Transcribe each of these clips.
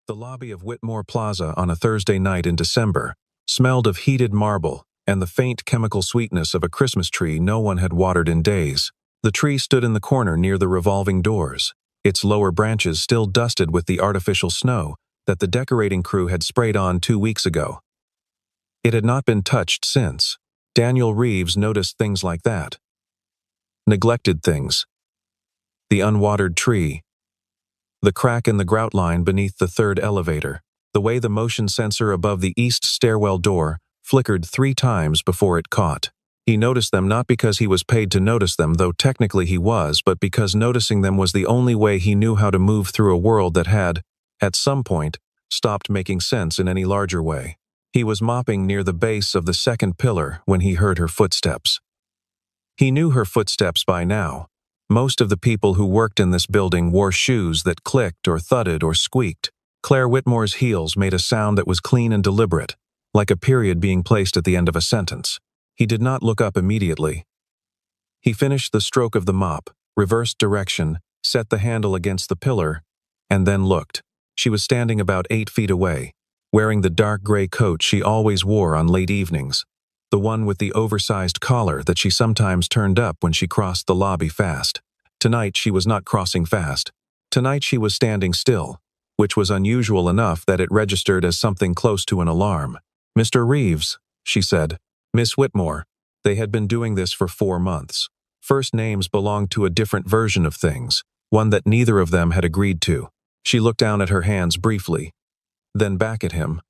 The lobby of Whitmore Plaza on a Thursday night in December smelled of heated marble and the faint chemical sweetness of a Christmas tree no one had watered in days. The tree stood in the corner near the revolving doors, its lower branches still dusted with the artificial snow that the decorating crew had sprayed on 2 weeks ago. It had not been touched since. Daniel Reeves noticed things like that. Neglected things. The unwatered tree. The crack in the grout line beneath the third elevator. The way the motion sensor above the east stairwell door flickered 3 times before it caught. He noticed them not because he was paid to notice them, though technically he was, but because noticing them was the only way he knew how to move through a world that had, at some point, stopped making sense in any larger way. He was mopping near the base of the second pillar when he heard her footsteps. He knew her footsteps by now. Most of the people who worked in this building wore shoes that clicked or thudded or squeaked. Claire Whitmore's heels made a sound that was clean and deliberate, like a period being placed at the end of a sentence. He did not look up immediately. He finished the stroke of the mop, reversed direction, set the handle against the pillar, and then looked. She was standing about 8 feet away, wearing the dark gray coat she always wore on late evenings, the one with the oversized collar that she sometimes turned up when she crossed the lobby fast. Tonight she was not crossing fast. Tonight she was standing still, which was unusual enough that it registered as something close to an alarm. "Mr. Reeves," she said. "Miss Whitmore." They had been doing this for 4 months. First names belonged to a different version of things, one that neither of them had agreed to. She looked down at her hands briefly, then back at him.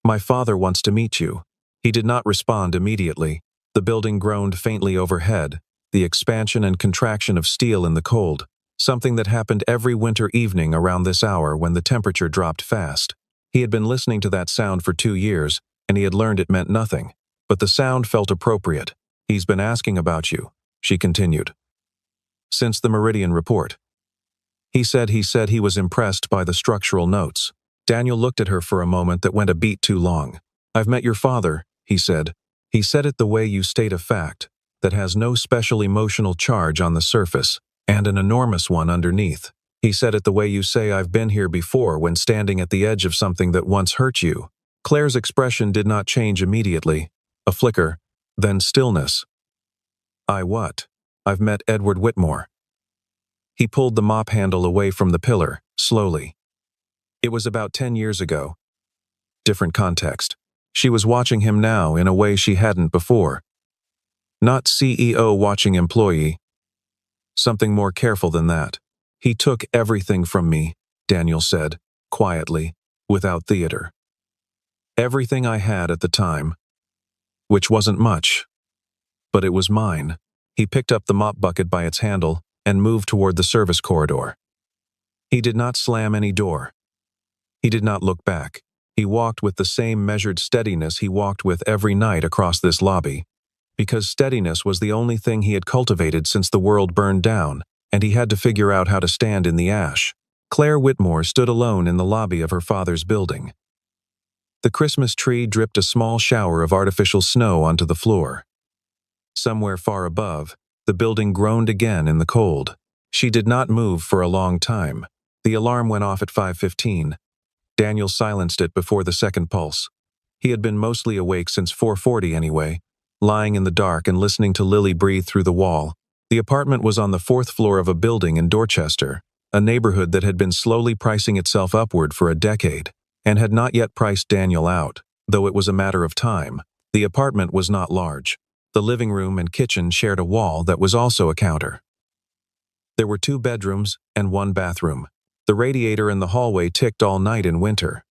"My father wants to meet you." He did not respond immediately. The building groaned faintly overhead, the expansion and contraction of steel in the cold, something that happened every winter evening around this hour when the temperature dropped fast. He had been listening to that sound for 2 years, and he had learned it meant nothing. But the sound felt appropriate. "He's been asking about you," she continued. "Since the Meridian report. He said he was impressed by the structural notes." Daniel looked at her for a moment that went a beat too long. "I've met your father," he said. "He said it the way you state a fact, that has no special emotional charge on the surface, and an enormous one underneath. He said it the way you say I've been here before when standing at the edge of something that once hurt you." Claire's expression did not change immediately. A flicker, then stillness. What? I've met Edward Whitmore." He pulled the mop handle away from the pillar, slowly. It was about 10 years ago. Different context. She was watching him now in a way she hadn't before. Not CEO watching employee. Something more careful than that. "He took everything from me," Daniel said, quietly, without theater. "Everything I had at the time. Which wasn't much. But it was mine." He picked up the mop bucket by its handle and moved toward the service corridor. He did not slam any door. He did not look back. He walked with the same measured steadiness he walked with every night across this lobby, because steadiness was the only thing he had cultivated since the world burned down, and he had to figure out how to stand in the ash. Claire Whitmore stood alone in the lobby of her father's building. The Christmas tree dripped a small shower of artificial snow onto the floor. Somewhere far above, the building groaned again in the cold. She did not move for a long time. The alarm went off at 5:15. Daniel silenced it before the second pulse. He had been mostly awake since 4:40 anyway, lying in the dark and listening to Lily breathe through the wall. The apartment was on the 4th floor of a building in Dorchester, a neighborhood that had been slowly pricing itself upward for a decade, and had not yet priced Daniel out, though it was a matter of time. The apartment was not large. The living room and kitchen shared a wall that was also a counter. There were 2 bedrooms and 1 bathroom. The radiator in the hallway ticked all night in winter.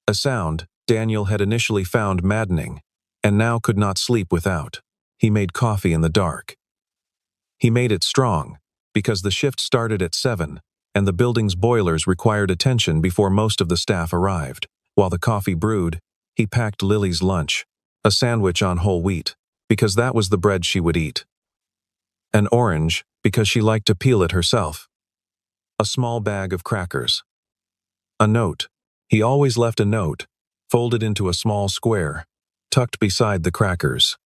A sound Daniel had initially found maddening, and now could not sleep without. He made coffee in the dark. He made it strong, because the shift started at 7, and the building's boilers required attention before most of the staff arrived. While the coffee brewed, he packed Lily's lunch, a sandwich on whole wheat, because that was the bread she would eat. An orange, because she liked to peel it herself. A small bag of crackers. A note. He always left a note, folded into a small square, tucked beside the crackers.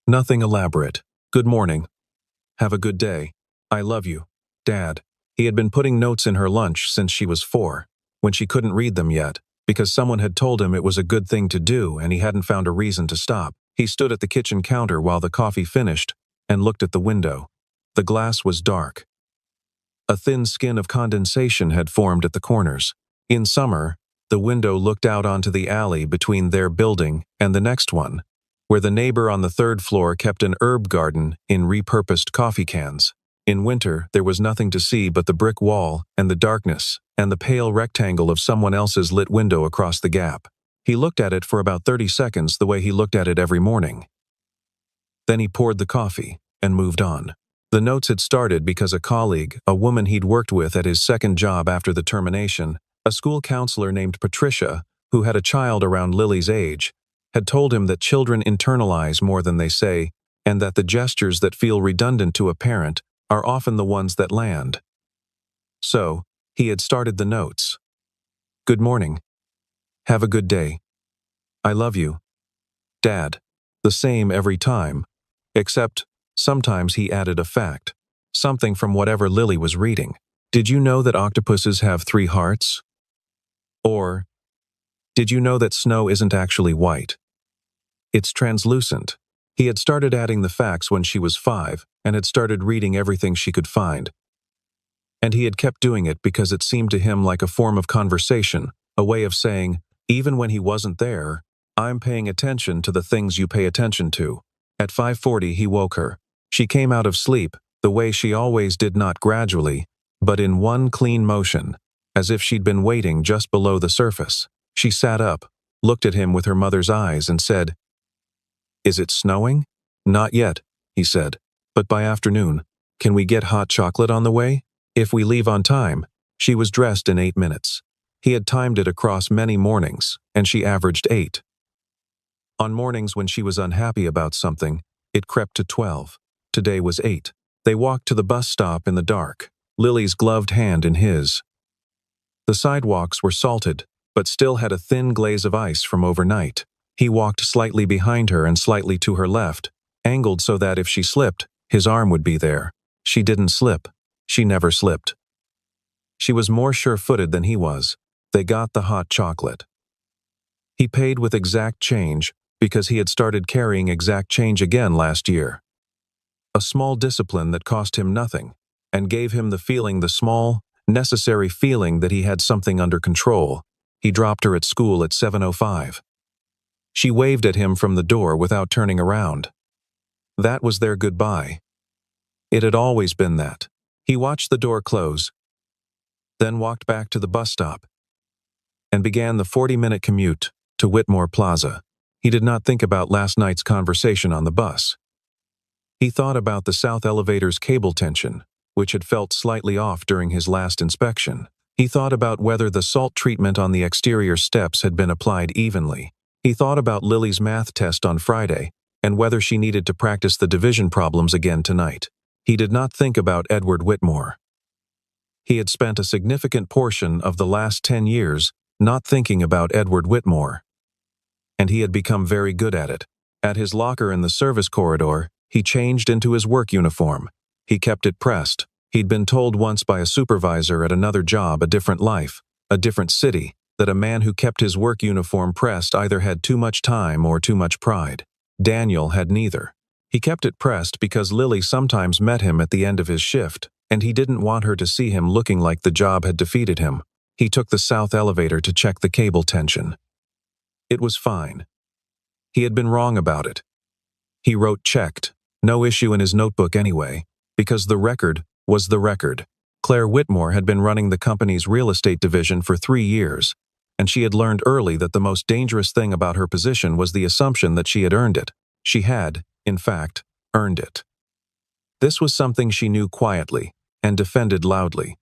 Nothing elaborate. "Good morning. Have a good day. I love you, Dad." He had been putting notes in her lunch since she was 4. when she couldn't read them yet, because someone had told him it was a good thing to do and he hadn't found a reason to stop. He stood at the kitchen counter while the coffee finished and looked at the window. The glass was dark. A thin skin of condensation had formed at the corners. In summer, the window looked out onto the alley between their building and the next one, where the neighbor on the third floor kept an herb garden in repurposed coffee cans. In winter, there was nothing to see but the brick wall and the darkness and the pale rectangle of someone else's lit window across the gap. He looked at it for about 30 seconds the way he looked at it every morning. Then he poured the coffee and moved on. The notes had started because a colleague, a woman he'd worked with at his second job after the termination, a school counselor named Patricia, who had a child around Lily's age, had told him that children internalize more than they say, and that the gestures that feel redundant to a parent are often the ones that land. So, he had started the notes. Good morning. Have a good day. I love you. Dad. The same every time, except sometimes he added a fact, something from whatever Lily was reading. Did you know that octopuses have 3 hearts? Or, did you know that snow isn't actually white? It's translucent. He had started adding the facts when she was 5 and had started reading everything she could find. And he had kept doing it because it seemed to him like a form of conversation, a way of saying, even when he wasn't there, I'm paying attention to the things you pay attention to. At 5:40 he woke her. She came out of sleep, the way she always did, not gradually, but in one clean motion, as if she'd been waiting just below the surface. She sat up, looked at him with her mother's eyes and said, Is it snowing? Not yet, he said, but by afternoon. Can we get hot chocolate on the way? If we leave on time. She was dressed in 8 minutes. He had timed it across many mornings, and she averaged 8. On mornings when she was unhappy about something, it crept to 12. Today was 8. They walked to the bus stop in the dark, Lily's gloved hand in his. The sidewalks were salted, but still had a thin glaze of ice from overnight. He walked slightly behind her and slightly to her left, angled so that if she slipped, his arm would be there. She didn't slip. She never slipped. She was more sure-footed than he was. They got the hot chocolate. He paid with exact change because he had started carrying exact change again last year. A small discipline that cost him nothing and gave him the feeling, the small, necessary feeling that he had something under control. He dropped her at school at 7:05. She waved at him from the door without turning around. That was their goodbye. It had always been that. He watched the door close, then walked back to the bus stop, and began the 40-minute commute to Whitmore Plaza. He did not think about last night's conversation on the bus. He thought about the south elevator's cable tension, which had felt slightly off during his last inspection. He thought about whether the salt treatment on the exterior steps had been applied evenly. He thought about Lily's math test on Friday and whether she needed to practice the division problems again tonight. He did not think about Edward Whitmore. He had spent a significant portion of the last 10 years not thinking about Edward Whitmore. And he had become very good at it. At his locker in the service corridor, he changed into his work uniform. He kept it pressed. He'd been told once by a supervisor at another job, a different life, a different city, that a man who kept his work uniform pressed either had too much time or too much pride. Daniel had neither. He kept it pressed because Lily sometimes met him at the end of his shift, and he didn't want her to see him looking like the job had defeated him. He took the south elevator to check the cable tension. It was fine. He had been wrong about it. He wrote checked, no issue in his notebook anyway, because the record was the record. Claire Whitmore had been running the company's real estate division for 3 years, and she had learned early that the most dangerous thing about her position was the assumption that she had earned it. She had, in fact, earned it. This was something she knew quietly and defended loudly.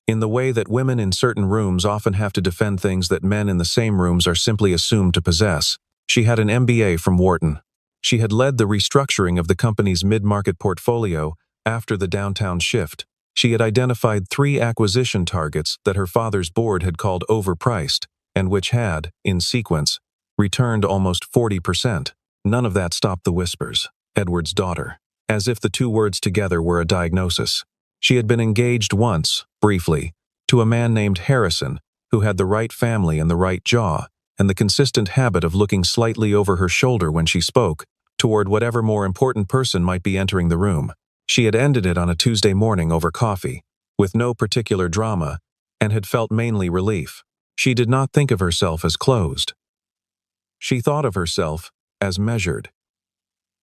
In the way that women in certain rooms often have to defend things that men in the same rooms are simply assumed to possess, she had an MBA from Wharton. She had led the restructuring of the company's mid-market portfolio after the downtown shift. She had identified 3 acquisition targets that her father's board had called overpriced and which had, in sequence, returned almost 40%. None of that stopped the whispers. Edward's daughter. As if the 2 words together were a diagnosis. She had been engaged once, briefly, to a man named Harrison, who had the right family and the right jaw, and the consistent habit of looking slightly over her shoulder when she spoke, toward whatever more important person might be entering the room. She had ended it on a Tuesday morning over coffee, with no particular drama, and had felt mainly relief. She did not think of herself as closed. She thought of herself as measured.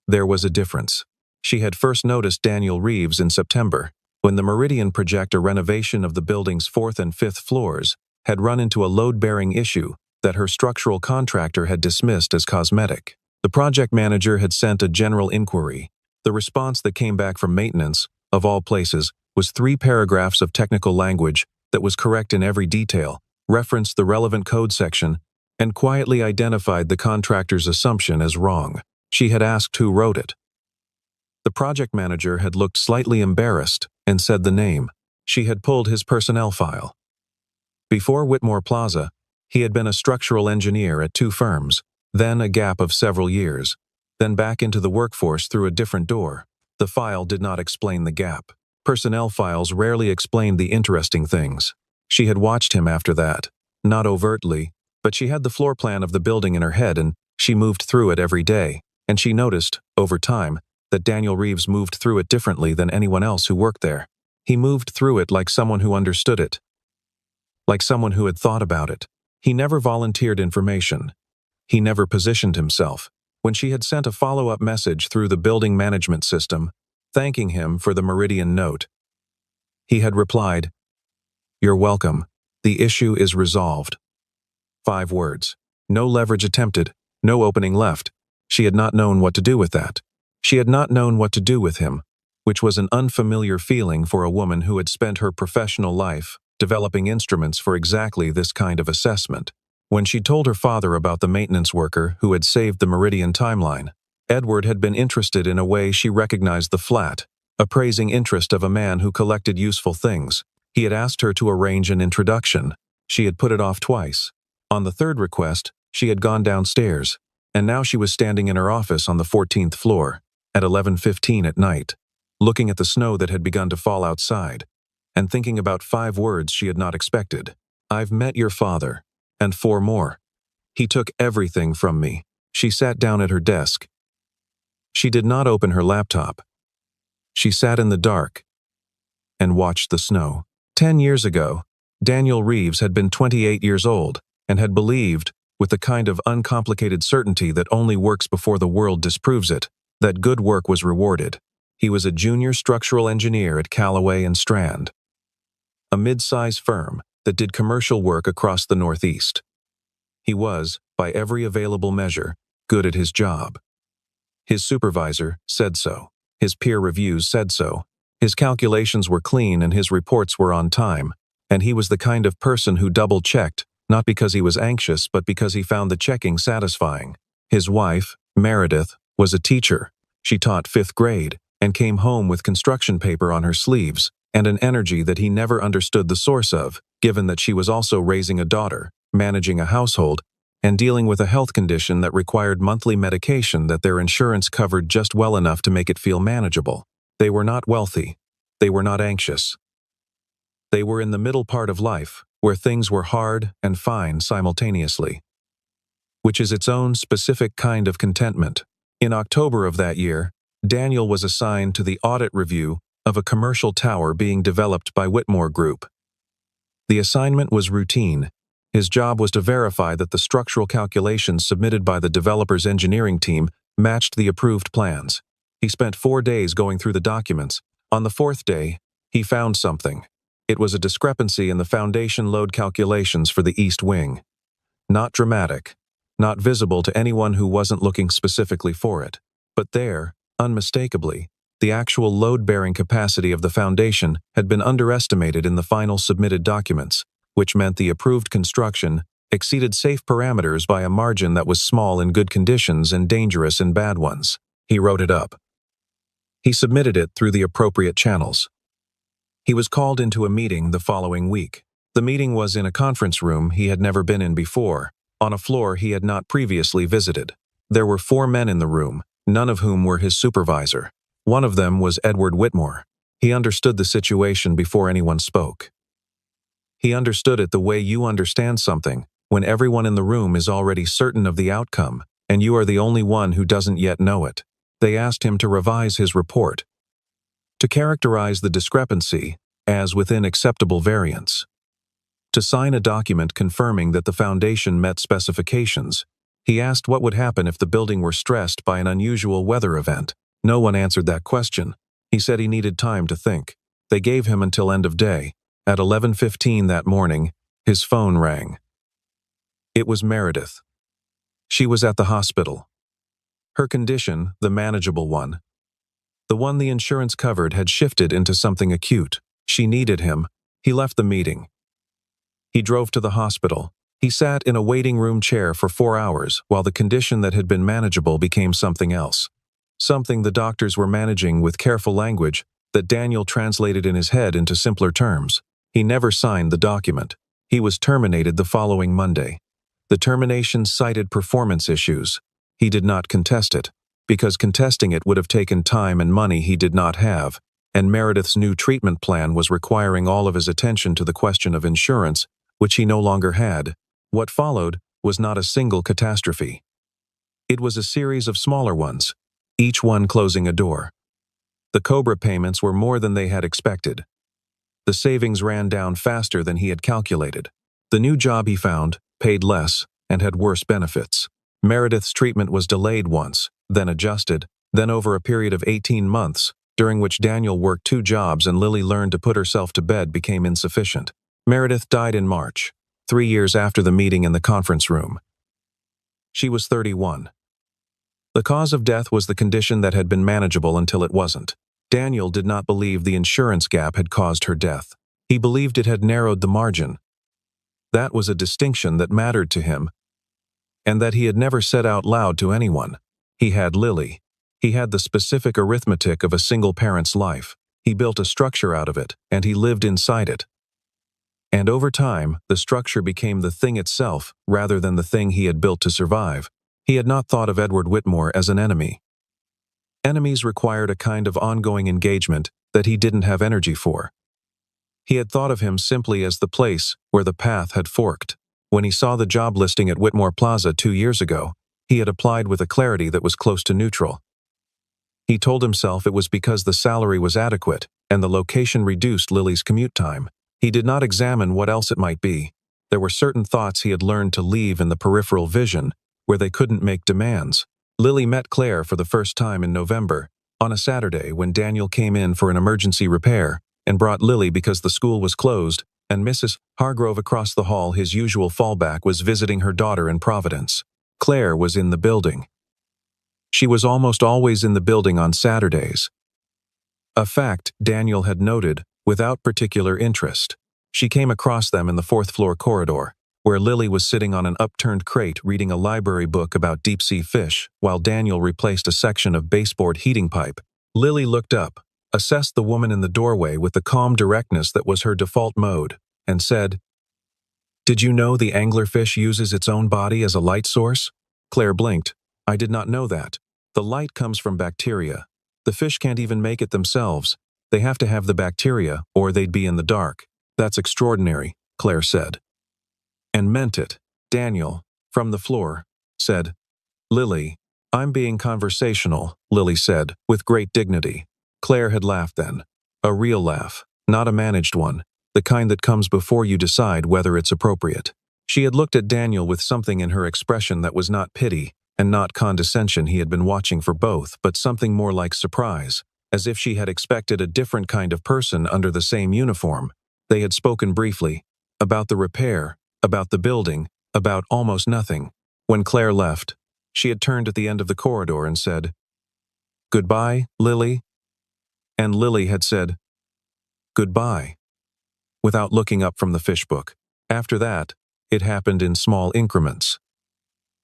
There was a difference. She had first noticed Daniel Reeves in September, when the Meridian projector renovation of the building's 4th and 5th floors had run into a load-bearing issue that her structural contractor had dismissed as cosmetic. The project manager had sent a general inquiry. The response that came back from maintenance, of all places, was 3 paragraphs of technical language that was correct in every detail, referenced the relevant code section, and quietly identified the contractor's assumption as wrong. She had asked who wrote it. The project manager had looked slightly embarrassed and said the name. She had pulled his personnel file. Before Whitmore Plaza, he had been a structural engineer at 2 firms, then a gap of several years, then back into the workforce through a different door. The file did not explain the gap. Personnel files rarely explained the interesting things. She had watched him after that, not overtly, but she had the floor plan of the building in her head and she moved through it every day, and she noticed, over time, that Daniel Reeves moved through it differently than anyone else who worked there. He moved through it like someone who understood it, like someone who had thought about it. He never volunteered information. He never positioned himself. When she had sent a follow-up message through the building management system, thanking him for the Meridian note, he had replied, "You're welcome. The issue is resolved." 5 words. No leverage attempted, no opening left. She had not known what to do with that. She had not known what to do with him, which was an unfamiliar feeling for a woman who had spent her professional life developing instruments for exactly this kind of assessment. When she told her father about the maintenance worker who had saved the Meridian timeline, Edward had been interested in a way she recognized the flat, appraising interest of a man who collected useful things. He had asked her to arrange an introduction. She had put it off twice. On the 3rd request, she had gone downstairs, and now she was standing in her office on the 14th floor, at 11:15 at night, looking at the snow that had begun to fall outside, and thinking about 5 words she had not expected. "I've met your father, and 4 more. He took everything from me." She sat down at her desk. She did not open her laptop. She sat in the dark and watched the snow. 10 years ago, Daniel Reeves had been 28 years old and had believed, with the kind of uncomplicated certainty that only works before the world disproves it, that good work was rewarded. He was a junior structural engineer at Callaway and Strand, a mid-size firm that did commercial work across the Northeast. He was, by every available measure, good at his job. His supervisor said so. His peer reviews said so. His calculations were clean and his reports were on time, and he was the kind of person who double-checked, not because he was anxious but because he found the checking satisfying. His wife, Meredith, was a teacher. She taught 5th grade and came home with construction paper on her sleeves and an energy that he never understood the source of, given that she was also raising a daughter, managing a household, and dealing with a health condition that required monthly medication that their insurance covered just well enough to make it feel manageable. They were not wealthy. They were not anxious. They were in the middle part of life, where things were hard and fine simultaneously, which is its own specific kind of contentment. In October of that year, Daniel was assigned to the audit review of a commercial tower being developed by Whitmore Group. The assignment was routine. His job was to verify that the structural calculations submitted by the developer's engineering team matched the approved plans. He spent 4 days going through the documents. On the 4th day, he found something. It was a discrepancy in the foundation load calculations for the east wing. Not dramatic, not visible to anyone who wasn't looking specifically for it, but there, unmistakably, the actual load-bearing capacity of the foundation had been underestimated in the final submitted documents, which meant the approved construction exceeded safe parameters by a margin that was small in good conditions and dangerous in bad ones. He wrote it up. He submitted it through the appropriate channels. He was called into a meeting the following week. The meeting was in a conference room he had never been in before, on a floor he had not previously visited. There were 4 men in the room, none of whom were his supervisor. One of them was Edward Whitmore. He understood the situation before anyone spoke. He understood it the way you understand something, when everyone in the room is already certain of the outcome, and you are the only one who doesn't yet know it. They asked him to revise his report, to characterize the discrepancy as within acceptable variance, to sign a document confirming that the foundation met specifications. He asked what would happen if the building were stressed by an unusual weather event. No one answered that question. He said he needed time to think. They gave him until end of day. At 11:15 that morning, his phone rang. It was Meredith. She was at the hospital. Her condition, the manageable one, the one the insurance covered, had shifted into something acute. She needed him. He left the meeting. He drove to the hospital. He sat in a waiting room chair for 4 hours while the condition that had been manageable became something else. Something the doctors were managing with careful language that Daniel translated in his head into simpler terms. He never signed the document. He was terminated the following Monday. The termination cited performance issues. He did not contest it, because contesting it would have taken time and money he did not have, and Meredith's new treatment plan was requiring all of his attention to the question of insurance, which he no longer had. What followed was not a single catastrophe. It was a series of smaller ones, each one closing a door. The COBRA payments were more than they had expected. The savings ran down faster than he had calculated. The new job he found paid less and had worse benefits. Meredith's treatment was delayed once, then adjusted, then over a period of 18 months, during which Daniel worked 2 jobs and Lily learned to put herself to bed, became insufficient. Meredith died in March, 3 years after the meeting in the conference room. She was 31. The cause of death was the condition that had been manageable until it wasn't. Daniel did not believe the insurance gap had caused her death. He believed it had narrowed the margin. That was a distinction that mattered to him, and that he had never said out loud to anyone. He had Lily. He had the specific arithmetic of a single parent's life. He built a structure out of it, and he lived inside it. And over time, the structure became the thing itself rather than the thing he had built to survive. He had not thought of Edward Whitmore as an enemy. Enemies required a kind of ongoing engagement that he didn't have energy for. He had thought of him simply as the place where the path had forked. When he saw the job listing at Whitmore Plaza 2 years ago, he had applied with a clarity that was close to neutral. He told himself it was because the salary was adequate and the location reduced Lily's commute time. He did not examine what else it might be. There were certain thoughts he had learned to leave in the peripheral vision, where they couldn't make demands. Lily met Claire for the first time in November, on a Saturday when Daniel came in for an emergency repair, and brought Lily because the school was closed, and Mrs. Hargrove across the hall, his usual fallback, was visiting her daughter in Providence. Claire was in the building. She was almost always in the building on Saturdays. A fact Daniel had noted without particular interest. She came across them in the 4th-floor corridor, where Lily was sitting on an upturned crate reading a library book about deep-sea fish, while Daniel replaced a section of baseboard heating pipe. Lily looked up, assessed the woman in the doorway with the calm directness that was her default mode, and said, "Did you know the anglerfish uses its own body as a light source?" Claire blinked. "I did not know that. The light comes from bacteria. The fish can't even make it themselves. They have to have the bacteria, or they'd be in the dark." "That's extraordinary," Claire said. And meant it. Daniel, from the floor, said, "Lily, I'm being conversational," Lily said, with great dignity. Claire had laughed then. A real laugh, not a managed one, the kind that comes before you decide whether it's appropriate. She had looked at Daniel with something in her expression that was not pity and not condescension he had been watching for both, but something more like surprise, as if she had expected a different kind of person under the same uniform. They had spoken briefly, about the repair, about the building, about almost nothing. When Claire left, she had turned at the end of the corridor and said, "Goodbye, Lily?" And Lily had said, "Goodbye," without looking up from the fish book. After that, it happened in small increments.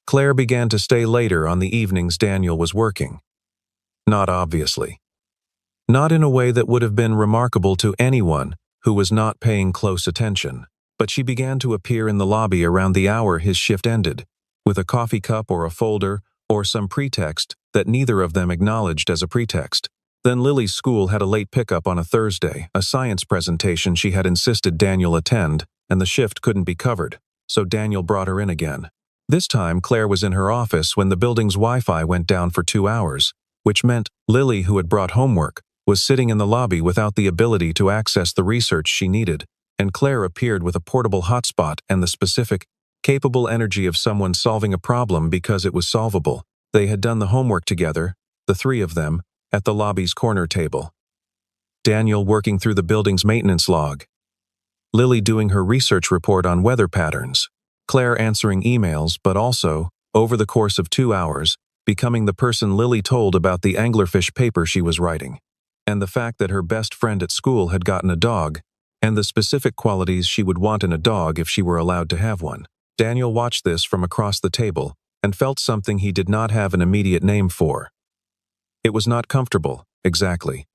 Claire began to stay later on the evenings Daniel was working. Not obviously. Not in a way that would have been remarkable to anyone who was not paying close attention. But she began to appear in the lobby around the hour his shift ended, with a coffee cup or a folder or some pretext that neither of them acknowledged as a pretext. Then Lily's school had a late pickup on a Thursday, a science presentation she had insisted Daniel attend, and the shift couldn't be covered, so Daniel brought her in again. This time, Claire was in her office when the building's Wi-Fi went down for 2 hours, which meant Lily, who had brought homework, was sitting in the lobby without the ability to access the research she needed, and Claire appeared with a portable hotspot and the specific, capable energy of someone solving a problem because it was solvable. They had done the homework together, the three of them, at the lobby's corner table. Daniel working through the building's maintenance log. Lily doing her research report on weather patterns. Claire answering emails, but also, over the course of 2 hours, becoming the person Lily told about the anglerfish paper she was writing, and the fact that her best friend at school had gotten a dog, and the specific qualities she would want in a dog if she were allowed to have one. Daniel watched this from across the table and felt something he did not have an immediate name for. It was not comfortable, exactly.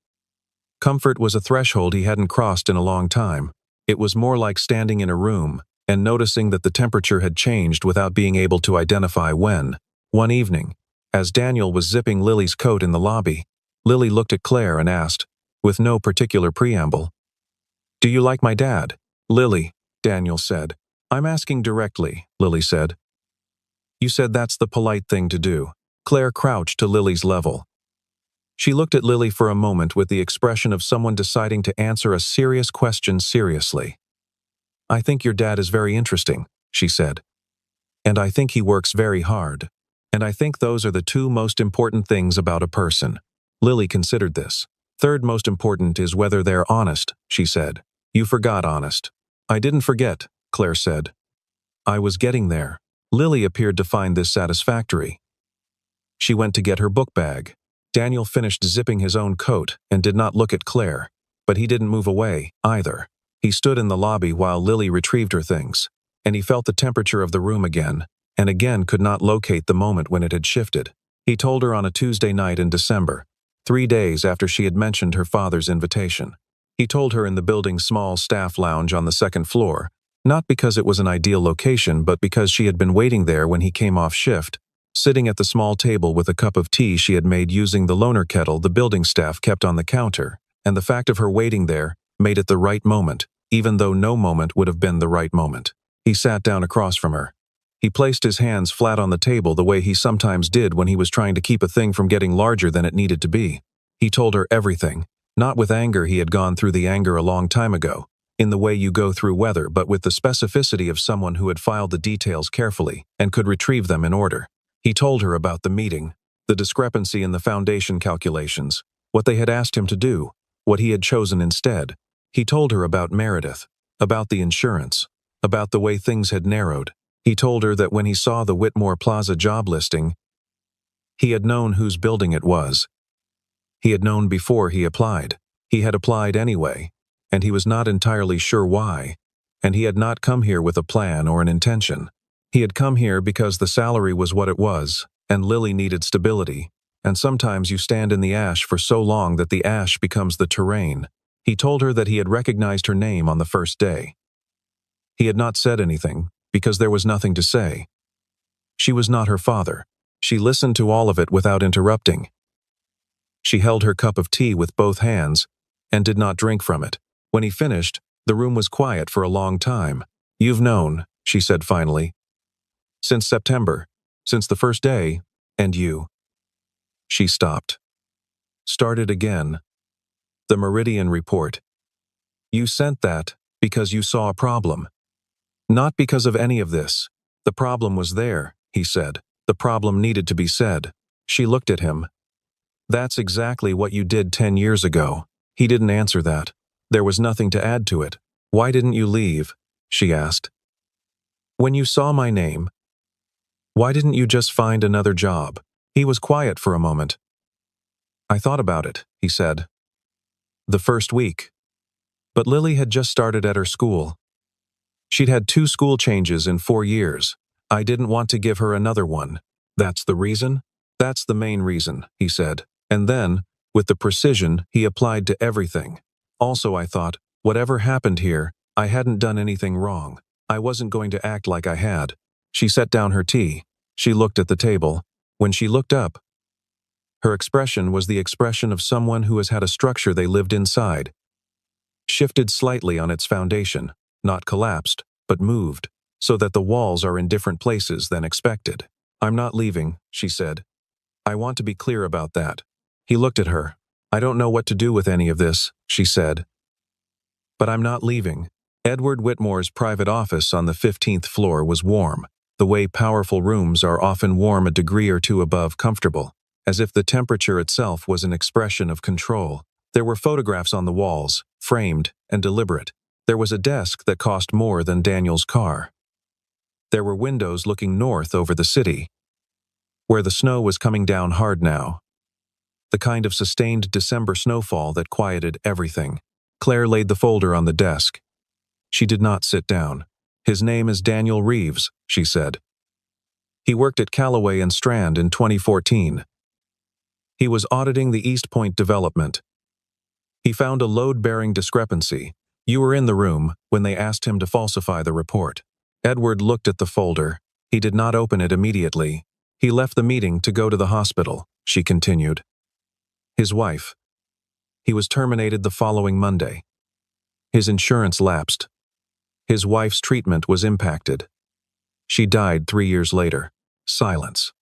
Comfort was a threshold he hadn't crossed in a long time. It was more like standing in a room and noticing that the temperature had changed without being able to identify when. One evening, as Daniel was zipping Lily's coat in the lobby, Lily looked at Claire and asked, with no particular preamble, "Do you like my dad?" "Lily," Daniel said. "I'm asking directly," Lily said. "You said that's the polite thing to do." Claire crouched to Lily's level. She looked at Lily for a moment with the expression of someone deciding to answer a serious question seriously. "I think your dad is very interesting," she said. "And I think he works very hard. And I think those are the two most important things about a person." Lily considered this. "Third most important is whether they're honest," she said. "You forgot honest." "I didn't forget," Claire said. "I was getting there." Lily appeared to find this satisfactory. She went to get her book bag. Daniel finished zipping his own coat and did not look at Claire, but he didn't move away, either. He stood in the lobby while Lily retrieved her things, and he felt the temperature of the room again, and again could not locate the moment when it had shifted. He told her on a Tuesday night in December, 3 days after she had mentioned her father's invitation. He told her in the building's small staff lounge on the second floor, not because it was an ideal location, but because she had been waiting there when he came off shift, sitting at the small table with a cup of tea she had made using the loaner kettle the building staff kept on the counter, and the fact of her waiting there made it the right moment, even though no moment would have been the right moment. He sat down across from her. He placed his hands flat on the table the way he sometimes did when he was trying to keep a thing from getting larger than it needed to be. He told her everything, not with anger. He had gone through the anger a long time ago, in the way you go through weather, but with the specificity of someone who had filed the details carefully and could retrieve them in order. He told her about the meeting, the discrepancy in the foundation calculations, what they had asked him to do, what he had chosen instead. He told her about Meredith, about the insurance, about the way things had narrowed. He told her that when he saw the Whitmore Plaza job listing, he had known whose building it was. He had known before he applied. He had applied anyway, and he was not entirely sure why, and he had not come here with a plan or an intention. He had come here because the salary was what it was, and Lily needed stability, and sometimes you stand in the ash for so long that the ash becomes the terrain. He told her that he had recognized her name on the first day. He had not said anything, because there was nothing to say. She was not her father. She listened to all of it without interrupting. She held her cup of tea with both hands, and did not drink from it. When he finished, the room was quiet for a long time. "You've known," she said finally. "Since September, since the first day, and you." She stopped. Started again. The Meridian report. "You sent that because you saw a problem. Not because of any of this. The problem was there," he said. "The problem needed to be said." She looked at him. "That's exactly what you did 10 years ago." He didn't answer that. There was nothing to add to it. "Why didn't you leave?" she asked. "When you saw my name, why didn't you just find another job?" He was quiet for a moment. "I thought about it," he said. "The first week." But Lily had just started at her school. She'd had 2 school changes in 4 years. "I didn't want to give her another one." "That's the reason?" "That's the main reason," he said. And then, with the precision he applied to everything. "Also, I thought, whatever happened here, I hadn't done anything wrong. I wasn't going to act like I had." She set down her tea. She looked at the table. When she looked up, her expression was the expression of someone who has had a structure they lived inside shifted slightly on its foundation. not collapsed, but moved, so that the walls are in different places than expected. "I'm not leaving," she said. "I want to be clear about that." He looked at her. "I don't know what to do with any of this," she said. "But I'm not leaving." Edward Whitmore's private office on the 15th floor was warm, the way powerful rooms are often warm a degree or two above comfortable, as if the temperature itself was an expression of control. There were photographs on the walls, framed and deliberate. There was a desk that cost more than Daniel's car. There were windows looking north over the city, where the snow was coming down hard now. The kind of sustained December snowfall that quieted everything. Claire laid the folder on the desk. She did not sit down. "His name is Daniel Reeves," she said. "He worked at Callaway and Strand in 2014. He was auditing the East Point development. He found a load-bearing discrepancy. You were in the room when they asked him to falsify the report." Edward looked at the folder. He did not open it immediately. "He left the meeting to go to the hospital," she continued. "His wife. He was terminated the following Monday. His insurance lapsed. His wife's treatment was impacted. She died 3 years later." Silence.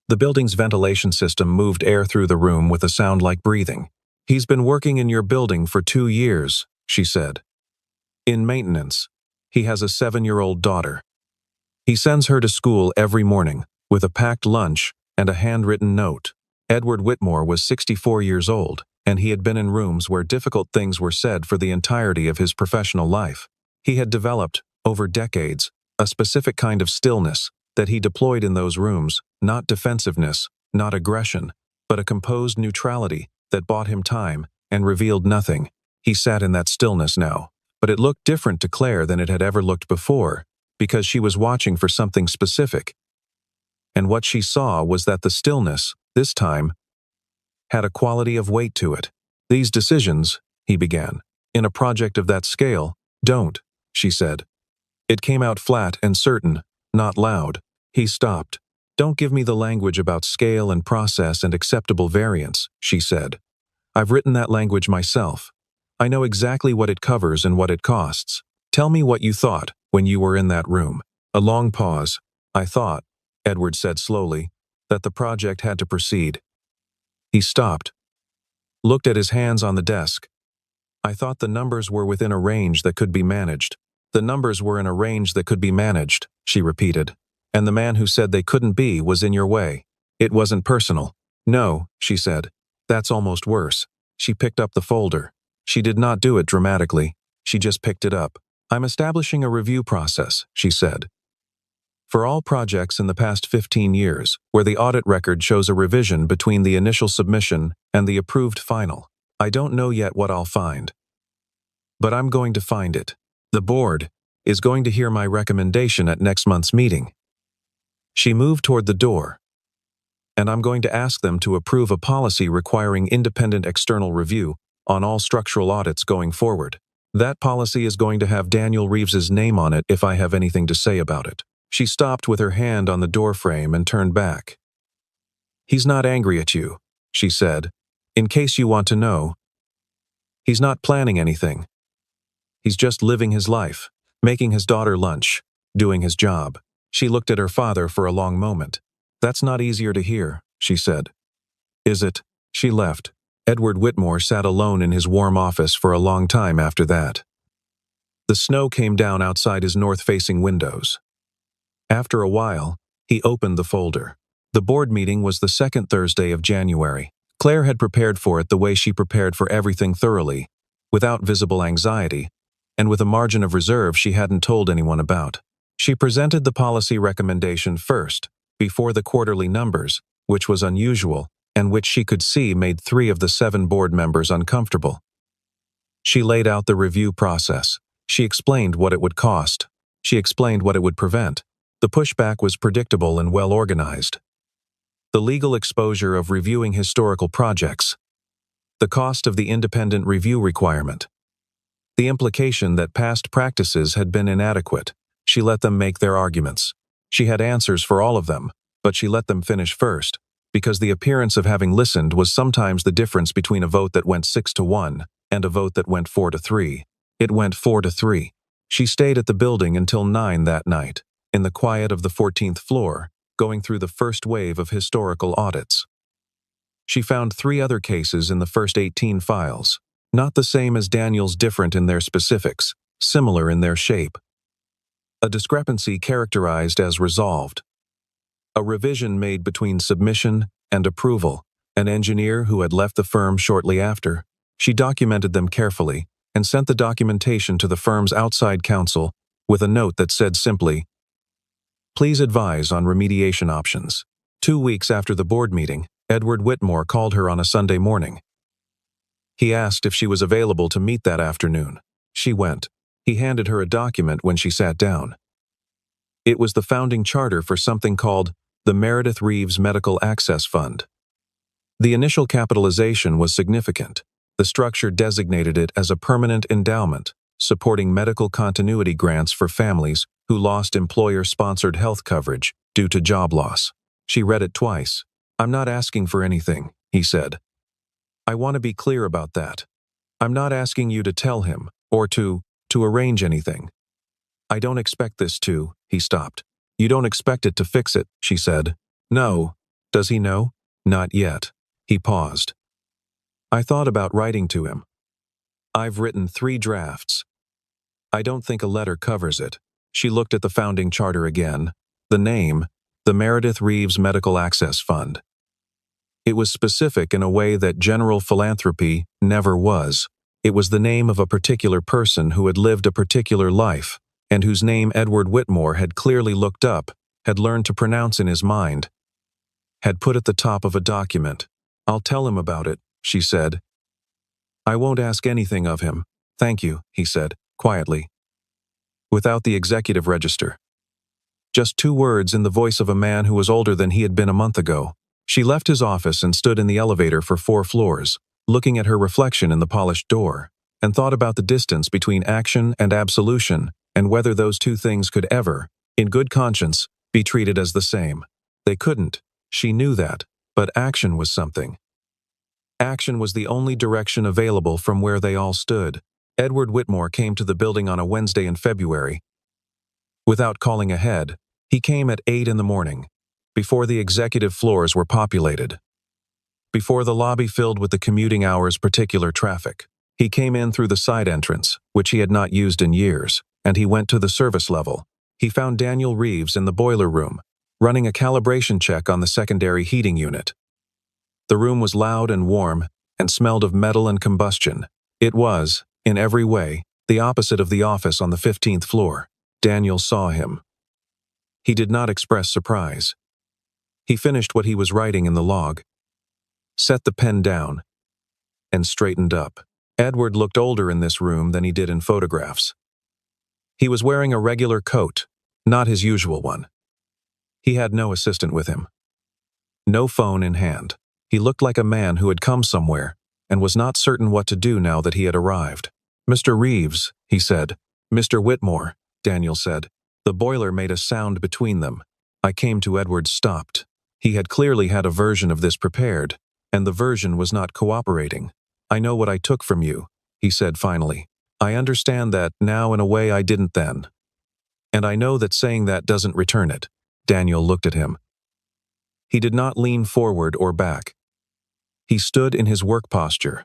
The building's ventilation system moved air through the room with a sound like breathing. "He's been working in your building for 2 years," she said. "In maintenance. He has a 7-year-old daughter. He sends her to school every morning, with a packed lunch and a handwritten note." Edward Whitmore was 64 years old, and he had been in rooms where difficult things were said for the entirety of his professional life. He had developed, over decades, a specific kind of stillness that he deployed in those rooms, not defensiveness, not aggression, but a composed neutrality that bought him time and revealed nothing. He sat in that stillness now, but it looked different to Claire than it had ever looked before, because she was watching for something specific. And what she saw was that the stillness, this time, had a quality of weight to it. "These decisions," he began, "in a project of that scale, don't," she said. It came out flat and certain, not loud. He stopped. "Don't give me the language about scale and process and acceptable variance," she said. "I've written that language myself. I know exactly what it covers and what it costs. Tell me what you thought when you were in that room." A long pause. "I thought," Edward said slowly, "that the project had to proceed." He stopped, looked at his hands on the desk. "I thought the numbers were within a range that could be managed." "The numbers were in a range that could be managed," she repeated. "And the man who said they couldn't be was in your way. It wasn't personal." "No," she said. "That's almost worse." She picked up the folder. She did not do it dramatically. She just picked it up. "I'm establishing a review process," she said, "for all projects in the past 15 years, where the audit record shows a revision between the initial submission and the approved final. I don't know yet what I'll find, but I'm going to find it. The board is going to hear my recommendation at next month's meeting." She moved toward the door. "And I'm going to ask them to approve a policy requiring independent external review on all structural audits going forward. That policy is going to have Daniel Reeves's name on it if I have anything to say about it." She stopped with her hand on the doorframe and turned back. "He's not angry at you," she said. "In case you want to know, he's not planning anything. He's just living his life, making his daughter lunch, doing his job." She looked at her father for a long moment. "That's not easier to hear," she said. "Is it?" She left. Edward Whitmore sat alone in his warm office for a long time after that. The snow came down outside his north-facing windows. After a while, he opened the folder. The board meeting was the second Thursday of January. Claire had prepared for it the way she prepared for everything thoroughly, without visible anxiety, and with a margin of reserve she hadn't told anyone about. She presented the policy recommendation first, before the quarterly numbers, which was unusual, and which she could see made 3 of the 7 board members uncomfortable. She laid out the review process. She explained what it would cost. She explained what it would prevent. The pushback was predictable and well organized. The legal exposure of reviewing historical projects. The cost of the independent review requirement. The implication that past practices had been inadequate. She let them make their arguments. She had answers for all of them, but she let them finish first, because the appearance of having listened was sometimes the difference between a vote that went 6-1 and a vote that went 4-3. It went 4-3. She stayed at the building until 9 that night, in the quiet of the 14th floor, going through the first wave of historical audits. She found 3 other cases in the first 18 files, not the same as Daniel's, different in their specifics, similar in their shape. A discrepancy characterized as resolved. A revision made between submission and approval. An engineer who had left the firm shortly after. She documented them carefully and sent the documentation to the firm's outside counsel with a note that said simply, "Please advise on remediation options." 2 weeks after the board meeting, Edward Whitmore called her on a Sunday morning. He asked if she was available to meet that afternoon. She went. He handed her a document when she sat down. It was the founding charter for something called the Meredith Reeves Medical Access Fund. The initial capitalization was significant. The structure designated it as a permanent endowment, supporting medical continuity grants for families who lost employer-sponsored health coverage due to job loss. She read it twice. "I'm not asking for anything," he said. "I want to be clear about that. I'm not asking you to tell him, or to arrange anything. I don't expect this to," he stopped. "You don't expect it to fix it," she said. "No. Does he know?" "Not yet." He paused. "I thought about writing to him. I've written 3 drafts. I don't think a letter covers it." She looked at the founding charter again. The name, the Meredith Reeves Medical Access Fund. It was specific in a way that general philanthropy never was. It was the name of a particular person who had lived a particular life, and whose name Edward Whitmore had clearly looked up, had learned to pronounce in his mind, had put at the top of a document. "I'll tell him about it," she said. "I won't ask anything of him. Thank you," he said, quietly. Without the executive register. Just 2 words in the voice of a man who was older than he had been a month ago. She left his office and stood in the elevator for 4 floors, looking at her reflection in the polished door, and thought about the distance between action and absolution, and whether those 2 things could ever, in good conscience, be treated as the same. They couldn't. She knew that, but action was something. Action was the only direction available from where they all stood. Edward Whitmore came to the building on a Wednesday in February. Without calling ahead, he came at 8 in the morning, before the executive floors were populated, before the lobby filled with the commuting hours' particular traffic. He came in through the side entrance, which he had not used in years, and he went to the service level. He found Daniel Reeves in the boiler room, running a calibration check on the secondary heating unit. The room was loud and warm, and smelled of metal and combustion. It was, in every way, the opposite of the office on the 15th floor. Daniel saw him. He did not express surprise. He finished what he was writing in the log, set the pen down, and straightened up. Edward looked older in this room than he did in photographs. He was wearing a regular coat, not his usual one. He had no assistant with him. No phone in hand. He looked like a man who had come somewhere and was not certain what to do now that he had arrived. "Mr. Reeves," he said. "Mr. Whitmore," Daniel said. The boiler made a sound between them. I came to Edward stopped. He had clearly had a version of this prepared, and the version was not cooperating. "I know what I took from you," he said finally. "I understand that now in a way I didn't then. And I know that saying that doesn't return it." Daniel looked at him. He did not lean forward or back. He stood in his work posture,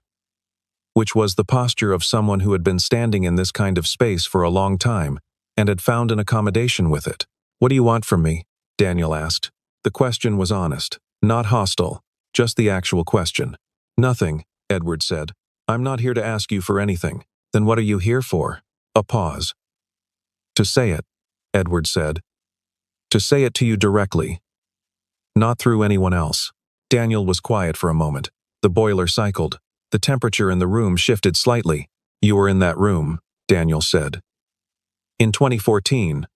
which was the posture of someone who had been standing in this kind of space for a long time and had found an accommodation with it. "What do you want from me?" Daniel asked. The question was honest, not hostile, just the actual question. "Nothing," Edward said. "I'm not here to ask you for anything." "Then what are you here for?" A pause. "To say it," Edward said. "To say it to you directly. Not through anyone else." Daniel was quiet for a moment. The boiler cycled. The temperature in the room shifted slightly. "You were in that room," Daniel said. "In 2014.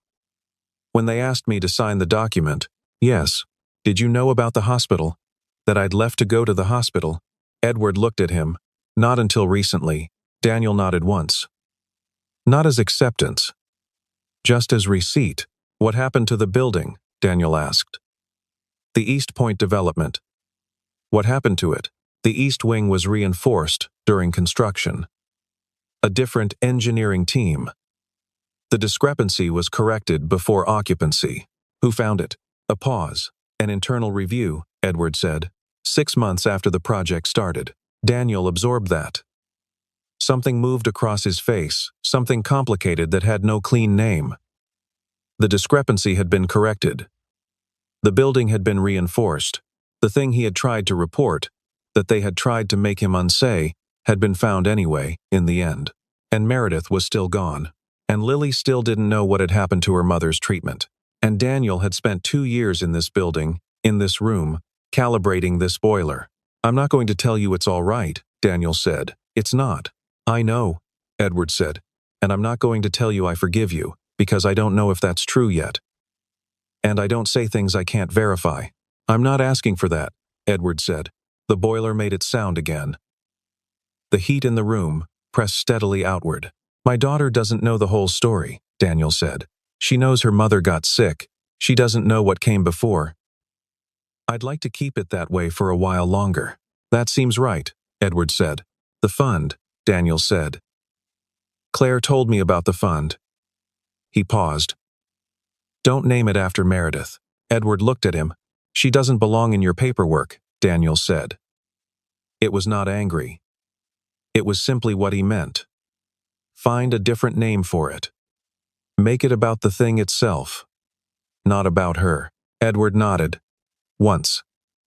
When they asked me to sign the document." "Yes. Did you know about the hospital? That I'd left to go to the hospital?" Edward looked at him. "Not until recently." Daniel nodded once. "Not as acceptance. Just as receipt." "What happened to the building?" Daniel asked. "The East Point development." "What happened to it?" "The East Wing was reinforced during construction. A different engineering team." The discrepancy was corrected before occupancy. Who found it? A pause. An internal review, Edward said. 6 months after the project started. Daniel absorbed that. Something moved across his face, something complicated that had no clean name. The discrepancy had been corrected. The building had been reinforced. The thing he had tried to report, that they had tried to make him unsay, had been found anyway, in the end. And Meredith was still gone. And Lily still didn't know what had happened to her mother's treatment. And Daniel had spent 2 years in this building, in this room, calibrating this boiler. I'm not going to tell you it's all right, Daniel said. It's not. I know, Edward said. And I'm not going to tell you I forgive you, because I don't know if that's true yet. And I don't say things I can't verify. I'm not asking for that, Edward said. The boiler made its sound again. The heat in the room pressed steadily outward. My daughter doesn't know the whole story, Daniel said. She knows her mother got sick. She doesn't know what came before. I'd like to keep it that way for a while longer. That seems right, Edward said. The fund, Daniel said. Claire told me about the fund. He paused. Don't name it after Meredith. Edward looked at him. She doesn't belong in your paperwork, Daniel said. It was not angry. It was simply what he meant. Find a different name for it. Make it about the thing itself, not about her. Edward nodded. Once.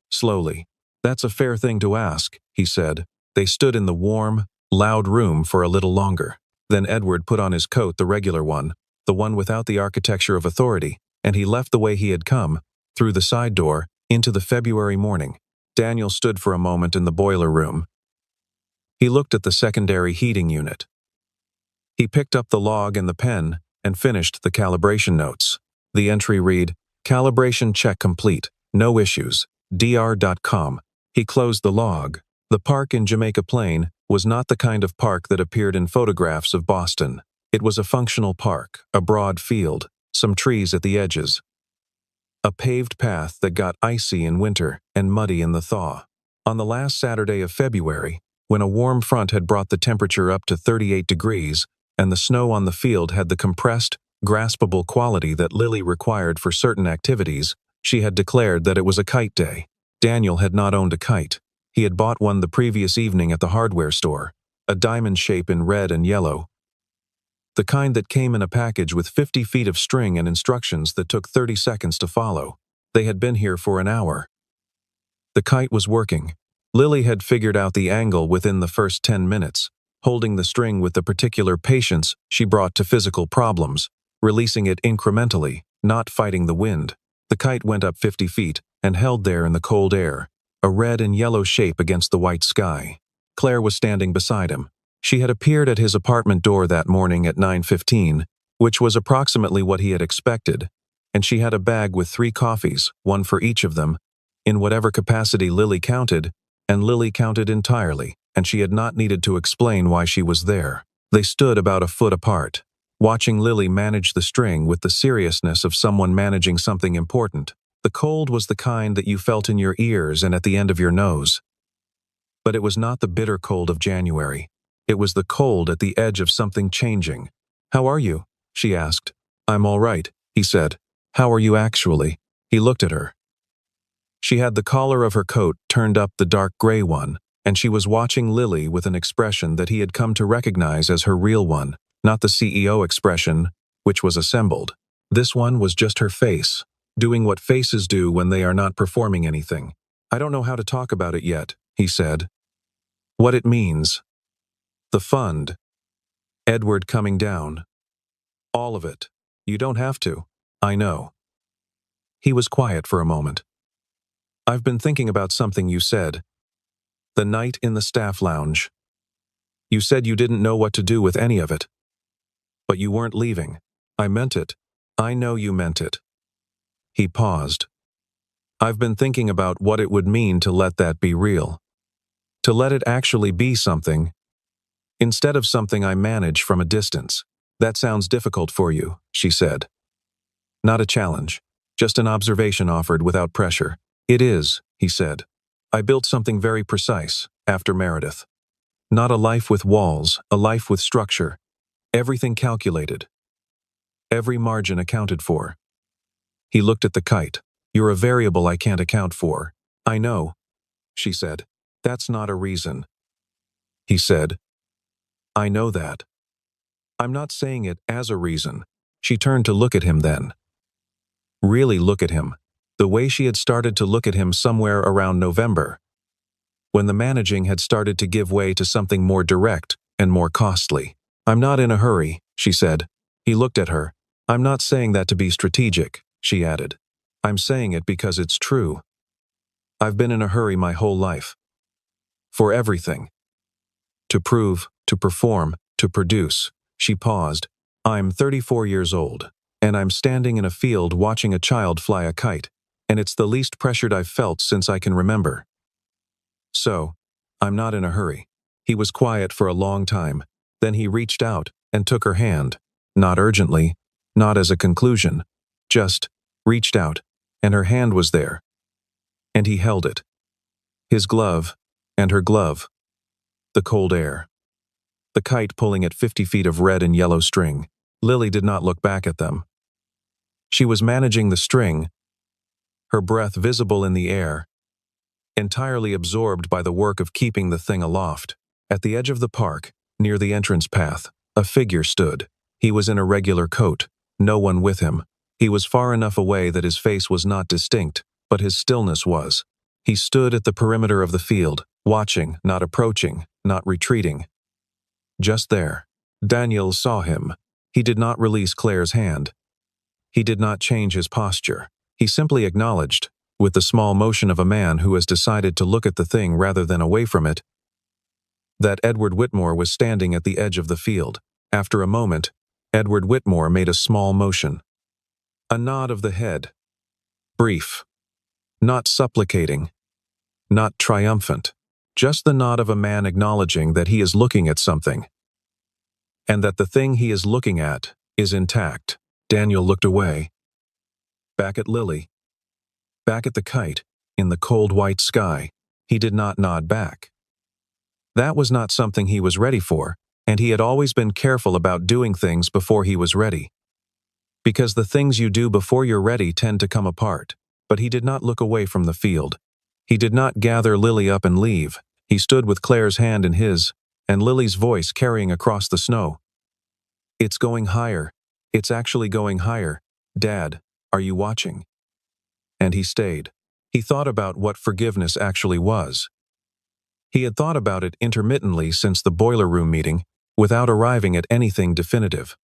Slowly. That's a fair thing to ask, he said. They stood in the warm, loud room for a little longer. Then Edward put on his coat, the regular one, the one without the architecture of authority, and he left the way he had come, through the side door, into the February morning. Daniel stood for a moment in the boiler room. He looked at the secondary heating unit. He picked up the log and the pen and finished the calibration notes. The entry read, Calibration check complete. No issues. dr.com. He closed the log. The park in Jamaica Plain was not the kind of park that appeared in photographs of Boston. It was a functional park, a broad field, some trees at the edges. A paved path that got icy in winter and muddy in the thaw. On the last Saturday of February, when a warm front had brought the temperature up to 38 degrees, and the snow on the field had the compressed, graspable quality that Lily required for certain activities, she had declared that it was a kite day. Daniel had not owned a kite. He had bought one the previous evening at the hardware store, a diamond shape in red and yellow. The kind that came in a package with 50 feet of string and instructions that took 30 seconds to follow. They had been here for an hour. The kite was working. Lily had figured out the angle within the first 10 minutes, holding the string with the particular patience she brought to physical problems, releasing it incrementally, not fighting the wind. The kite went up 50 feet and held there in the cold air, a red and yellow shape against the white sky. Claire was standing beside him. She had appeared at his apartment door that morning at 9:15, which was approximately what he had expected, and she had a bag with 3 coffees, one for each of them, in whatever capacity Lily counted, and Lily counted entirely, and she had not needed to explain why she was there. They stood about a foot apart, watching Lily manage the string with the seriousness of someone managing something important. The cold was the kind that you felt in your ears and at the end of your nose. But it was not the bitter cold of January. It was the cold at the edge of something changing. How are you? She asked. I'm all right, he said. How are you actually? He looked at her. She had the collar of her coat turned up the dark gray one, and she was watching Lily with an expression that he had come to recognize as her real one, not the CEO expression, which was assembled. This one was just her face, doing what faces do when they are not performing anything. I don't know how to talk about it yet, he said. What it means. The fund. Edward coming down. All of it. You don't have to. I know. He was quiet for a moment. I've been thinking about something you said. The night in the staff lounge. You said you didn't know what to do with any of it. But you weren't leaving. I meant it. I know you meant it. He paused. I've been thinking about what it would mean to let that be real. To let it actually be something, instead of something I manage from a distance. That sounds difficult for you, she said. Not a challenge, just an observation offered without pressure. It is, he said. I built something very precise, after Meredith. Not a life with walls, a life with structure. Everything calculated. Every margin accounted for. He looked at the kite. "You're a variable I can't account for." "I know," she said. "That's not a reason." He said, "I know that. I'm not saying it as a reason." She turned to look at him then. Really look at him. The way she had started to look at him somewhere around November, when the managing had started to give way to something more direct and more costly. "I'm not in a hurry," she said. He looked at her. "I'm not saying that to be strategic," she added. "I'm saying it because it's true. I've been in a hurry my whole life. For everything. To prove, to perform, to produce." She paused. "I'm 34 years old, and I'm standing in a field watching a child fly a kite, and it's the least pressured I've felt since I can remember. So, I'm not in a hurry." He was quiet for a long time. Then he reached out and took her hand. Not urgently, not as a conclusion. Just reached out, and her hand was there. And he held it. His glove, and her glove. The cold air. The kite pulling at 50 feet of red and yellow string. Lily did not look back at them. She was managing the string, her breath visible in the air, entirely absorbed by the work of keeping the thing aloft. At the edge of the park, near the entrance path, a figure stood. He was in a regular coat, no one with him. He was far enough away that his face was not distinct, but his stillness was. He stood at the perimeter of the field, watching, not approaching, not retreating. Just there. Daniel saw him. He did not release Claire's hand. He did not change his posture. He simply acknowledged, with the small motion of a man who has decided to look at the thing rather than away from it, that Edward Whitmore was standing at the edge of the field. After a moment, Edward Whitmore made a small motion. A nod of the head. Brief. Not supplicating. Not triumphant. Just the nod of a man acknowledging that he is looking at something, and that the thing he is looking at is intact. Daniel looked away. Back at Lily. Back at the kite, in the cold white sky. He did not nod back. That was not something he was ready for, and he had always been careful about doing things before he was ready. Because the things you do before you're ready tend to come apart. But he did not look away from the field. He did not gather Lily up and leave. He stood with Claire's hand in his, and Lily's voice carrying across the snow. "It's going higher. It's actually going higher. Dad, are you watching?" And he stayed. He thought about what forgiveness actually was. He had thought about it intermittently since the boiler room meeting, without arriving at anything definitive.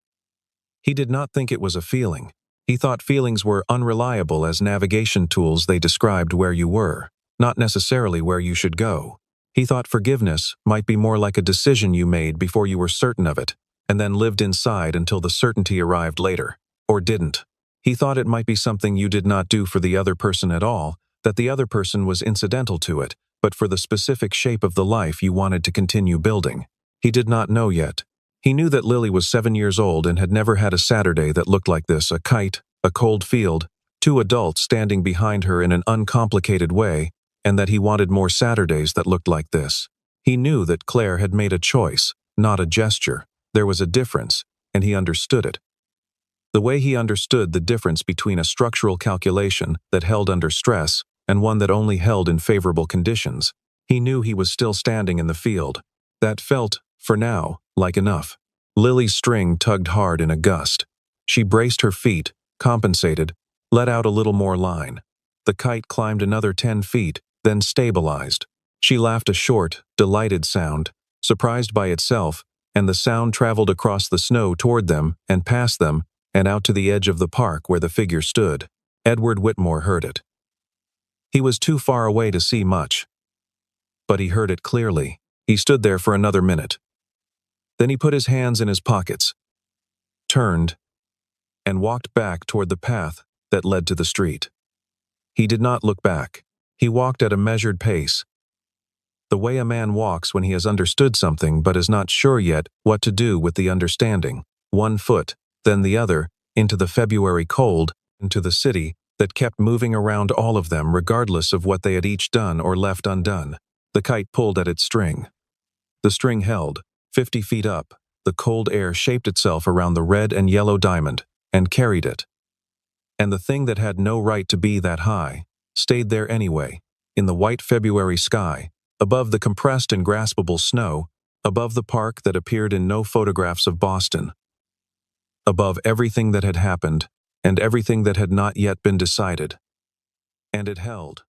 He did not think it was a feeling. He thought feelings were unreliable as navigation tools. They described where you were, not necessarily where you should go. He thought forgiveness might be more like a decision you made before you were certain of it, and then lived inside until the certainty arrived later, or didn't. He thought it might be something you did not do for the other person at all, that the other person was incidental to it, but for the specific shape of the life you wanted to continue building. He did not know yet. He knew that Lily was 7 years old and had never had a Saturday that looked like this: a kite, a cold field, 2 adults standing behind her in an uncomplicated way, and that he wanted more Saturdays that looked like this. He knew that Claire had made a choice, not a gesture. There was a difference, and he understood it. The way he understood the difference between a structural calculation that held under stress and one that only held in favorable conditions. He knew he was still standing in the field. That felt, for now, like enough. Lily's string tugged hard in a gust. She braced her feet, compensated, let out a little more line. The kite climbed another 10 feet, then stabilized. She laughed a short, delighted sound, surprised by itself, and the sound traveled across the snow toward them and past them and out to the edge of the park where the figure stood. Edward Whitmore heard it. He was too far away to see much, but he heard it clearly. He stood there for another minute. Then he put his hands in his pockets, turned, and walked back toward the path that led to the street. He did not look back. He walked at a measured pace, the way a man walks when he has understood something but is not sure yet what to do with the understanding. 1 foot, then the other, into the February cold, into the city that kept moving around all of them regardless of what they had each done or left undone. The kite pulled at its string. The string held, 50 feet up. The cold air shaped itself around the red and yellow diamond. and carried it. And the thing that had no right to be that high stayed there anyway, in the white February sky, above the compressed and graspable snow, above the park that appeared in no photographs of Boston, above everything that had happened and everything that had not yet been decided. And it held,